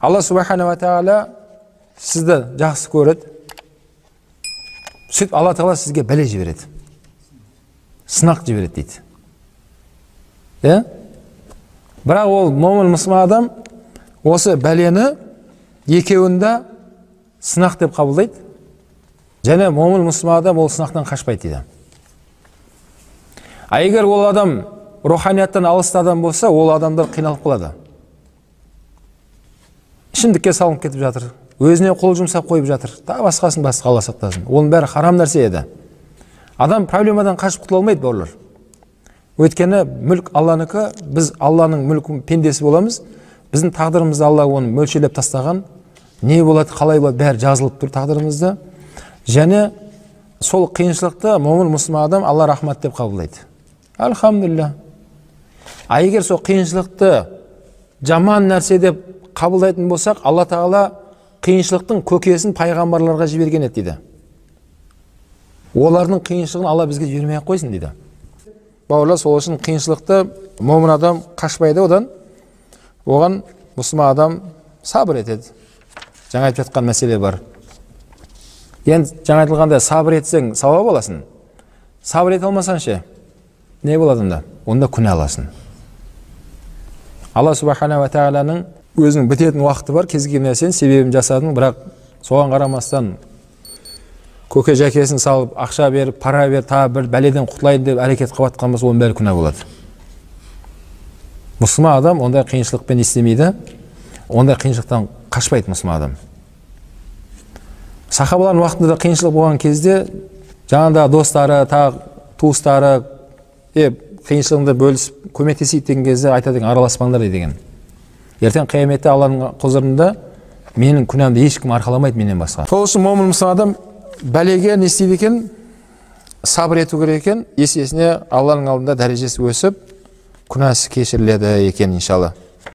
Алла субхана ва тағала сізді жақсы көреді. Сөйтіп Алла тағала сізге бәле жібереді. Сынақ жібереді дейді. Бірақ ол момын мұсылман адам осы бәлені екеуінде сынақ деп қабылдайды. Және момын мұсылман адам ол сынақтан қашпайды дейді. Егер ол адам руханияттан алыс адам болса, ол адамдар қиналып қалады. Ішімдікке салынып кетіп жатыр. Өзіне қол жұмсап қойып жатыр. Та басқасын басқа Алла сақтасын. Оның бәрі харам нәрсе еді. Адам проблемадан қашып құтыла алмайды, бауырлар. Өйткені мүлк Алланыкі, біз Алланың мүлк пендесі боламыз. Біздің тағдырымызды Алла оны мөлшерлеп тастаған. Не болады, қалай болады, бәрі жазылып тұр тағдырымызда. Және сол қиыншылықты момын мұсылман адам Алла рахмат деп қабылдайды. Альхамдулилля. Егер сол қиыншылықты жаман нәрсе деп қабылдайтын болсақ, Алла тағала қиыншылықтың көкесін пайғамбарларға жіберген еді дейді. Олардың қиыншылығын Алла бізге жібермей ақ қойсын дейді. Бауырлар, сол үшін қиыншылықты момын адам қашпайды одан. Оған мұсылман адам сабыр етеді. Жаңа айтып жатқан мәселе бар. Енді жаңа айтылғанда сабыр етсең сауап аласың. Сабыр ете алмасаң ше, не болады онда? Онда күнә аласың. Алла субхана ва тағаланың өзінің бітетін уақыты бар, кез келген нәрсенің себебін жасадың, бірақ соған қарамастан көке жәкесін салып, ақша беріп, пара беріп, тағы бір бәледен құтылайын деп әрекет қылып жатқан болса, оның бәрі күнә болады. Мұсылман адам ондай қиыншылықпен істемейді, ондай қиыншылықтан қашпайды мұсылман адам. Сахабалардың уақытында да қиыншылық болған кезде жаңағыда достары, тағы туыстары қиыншылығында бөлісіп көмектесейді деген кезде айтады, араласпаңдар деген. Ертең қияметте Алланың құзырында менің күнәмді ешкім арқаламайды менен басқа. Сол үшін момын мұсылман адам бәлеге не істейді екен? Сабыр ету керек екен. Есесіне Алланың алдында дәрежесі өсіп, күнәсі кешіріледі екен иншалла.